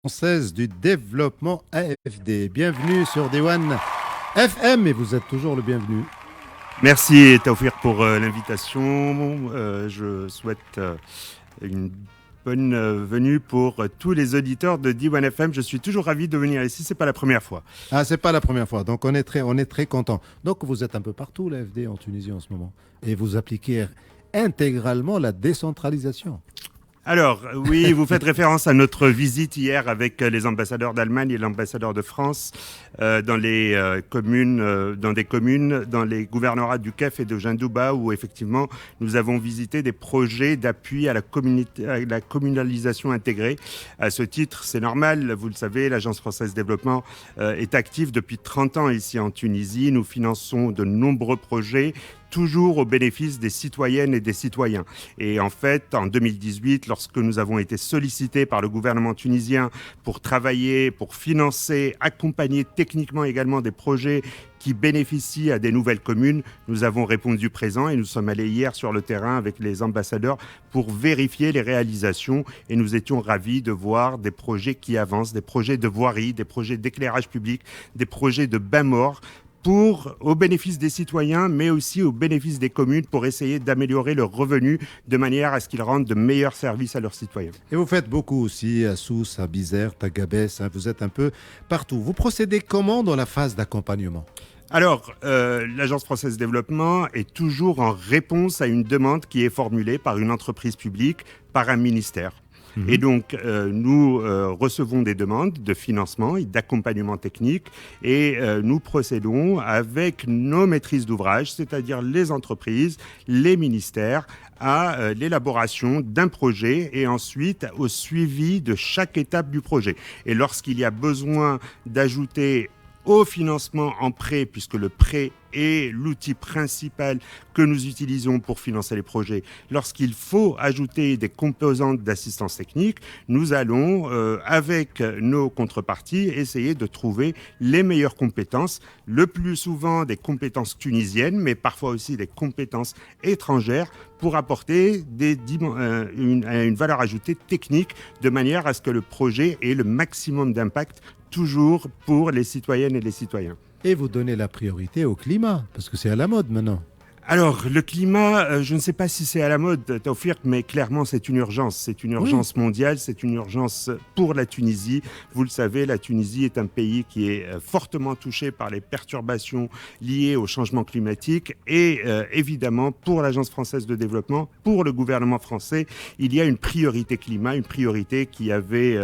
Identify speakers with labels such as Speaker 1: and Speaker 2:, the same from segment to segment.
Speaker 1: Française du développement AFD. Bienvenue sur Day-One FM et vous êtes toujours le bienvenu.
Speaker 2: Merci Taoufir pour l'invitation. Je souhaite une bonne venue pour tous les auditeurs de D1 FM. Je suis toujours ravi de venir ici, c'est pas la première fois.
Speaker 1: Ah, c'est pas la première fois, donc on est très content. Donc vous êtes un peu partout l'AFD en Tunisie en ce moment et vous appliquez intégralement la décentralisation.
Speaker 2: Alors, oui, vous faites référence à notre visite hier avec les ambassadeurs d'Allemagne et l'ambassadeur de France dans des communes, dans les gouvernorats du Kef et de Jindouba, où effectivement nous avons visité des projets d'appui à la communalisation intégrée. À ce titre, c'est normal, vous le savez, l'Agence française de développement est active depuis 30 ans ici en Tunisie. Nous finançons de nombreux projets toujours au bénéfice des citoyennes et des citoyens. Et en fait, en 2018, lorsque nous avons été sollicités par le gouvernement tunisien pour travailler, pour financer, accompagner techniquement également des projets qui bénéficient à des nouvelles communes, nous avons répondu présent et nous sommes allés hier sur le terrain avec les ambassadeurs pour vérifier les réalisations et nous étions ravis de voir des projets qui avancent, des projets de voirie, des projets d'éclairage public, des projets de bains morts, au bénéfice des citoyens, mais aussi au bénéfice des communes pour essayer d'améliorer leurs revenus de manière à ce qu'ils rendent de meilleurs services à leurs citoyens.
Speaker 1: Et vous faites beaucoup aussi à Sousse, à Bizerte, à Gabès, hein, vous êtes un peu partout. Vous procédez comment dans la phase d'accompagnement ?
Speaker 2: Alors, l'Agence française de développement est toujours en réponse à une demande qui est formulée par une entreprise publique, par un ministère. Et donc, nous recevons des demandes de financement et d'accompagnement technique et nous procédons avec nos maîtrises d'ouvrage, c'est-à-dire les entreprises, les ministères, à l'élaboration d'un projet et ensuite au suivi de chaque étape du projet. Et lorsqu'il y a besoin d'ajouter au financement en prêt, puisque le prêt est l'outil principal que nous utilisons pour financer les projets. Lorsqu'il faut ajouter des composantes d'assistance technique, nous allons, avec nos contreparties, essayer de trouver les meilleures compétences, le plus souvent des compétences tunisiennes, mais parfois aussi des compétences étrangères, pour apporter une valeur ajoutée technique, de manière à ce que le projet ait le maximum d'impact toujours pour les citoyennes et les citoyens.
Speaker 1: Et vous donnez la priorité au climat, parce que c'est à la mode maintenant.
Speaker 2: Alors, le climat, je ne sais pas si c'est à la mode, Taoufir, mais clairement, c'est une urgence. C'est une urgence mondiale, c'est une urgence pour la Tunisie. Vous le savez, la Tunisie est un pays qui est fortement touché par les perturbations liées au changement climatique. Et évidemment, pour l'Agence française de développement, pour le gouvernement français, il y a une priorité climat, une priorité qui avait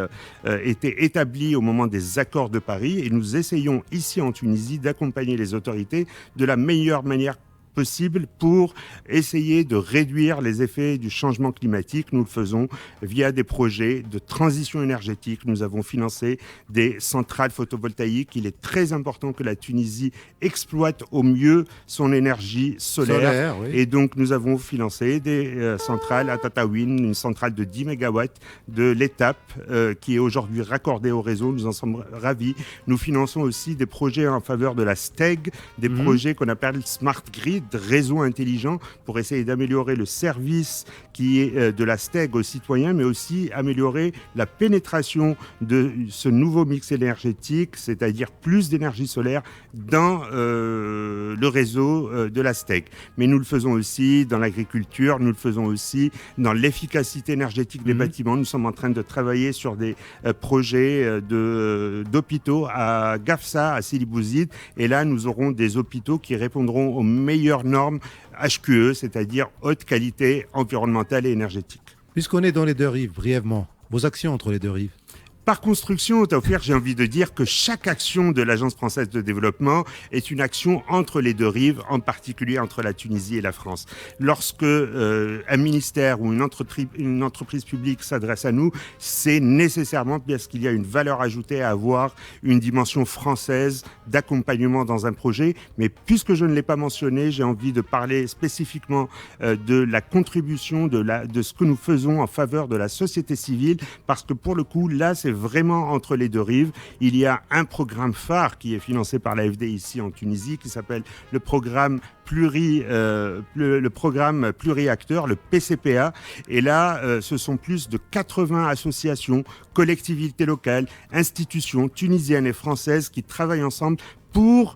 Speaker 2: été établie au moment des accords de Paris. Et nous essayons ici en Tunisie d'accompagner les autorités de la meilleure manière possible pour essayer de réduire les effets du changement climatique. Nous le faisons via des projets de transition énergétique. Nous avons financé des centrales photovoltaïques. Il est très important que la Tunisie exploite au mieux son énergie solaire.
Speaker 1: Oui.
Speaker 2: Et donc, nous avons financé des centrales à Tataouine, une centrale de 10 MW de l'étape qui est aujourd'hui raccordée au réseau. Nous en sommes ravis. Nous finançons aussi des projets en faveur de la STEG, des projets qu'on appelle Smart Grid, réseau intelligent, pour essayer d'améliorer le service qui est de la STEG aux citoyens, mais aussi améliorer la pénétration de ce nouveau mix énergétique, c'est-à-dire plus d'énergie solaire dans le réseau de la STEG. Mais nous le faisons aussi dans l'agriculture, nous le faisons aussi dans l'efficacité énergétique des bâtiments. Nous sommes en train de travailler sur des projets d'hôpitaux à Gafsa, à Sidi Bouzid, et là nous aurons des hôpitaux qui répondront aux meilleures normes HQE, c'est-à-dire haute qualité environnementale et énergétique.
Speaker 1: Puisqu'on est dans les deux rives, brièvement, vos actions entre les deux rives.
Speaker 2: Par construction, Taoufir, j'ai envie de dire que chaque action de l'Agence française de développement est une action entre les deux rives, en particulier entre la Tunisie et la France. Lorsque un ministère ou une entreprise publique s'adresse à nous, c'est nécessairement parce qu'il y a une valeur ajoutée à avoir une dimension française d'accompagnement dans un projet. Mais puisque je ne l'ai pas mentionné, j'ai envie de parler spécifiquement de la contribution de ce que nous faisons en faveur de la société civile, parce que pour le coup, là, c'est vraiment entre les deux rives. Il y a un programme phare qui est financé par l'AFD ici en Tunisie, qui s'appelle le programme pluriacteur, le PCPA. Et là, ce sont plus de 80 associations, collectivités locales, institutions tunisiennes et françaises qui travaillent ensemble pour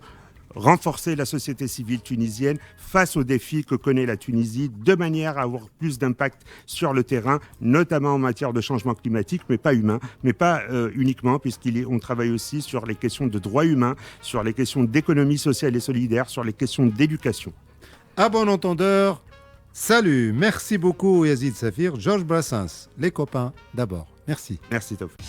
Speaker 2: renforcer la société civile tunisienne face aux défis que connaît la Tunisie, de manière à avoir plus d'impact sur le terrain, notamment en matière de changement climatique, mais pas humain, mais pas uniquement, puisqu'on travaille aussi sur les questions de droits humains, sur les questions d'économie sociale et solidaire, sur les questions d'éducation.
Speaker 1: À bon entendeur, salut, merci beaucoup Yazid Safir, Georges Brassens, les copains d'abord. Merci.
Speaker 2: Merci Taoufik.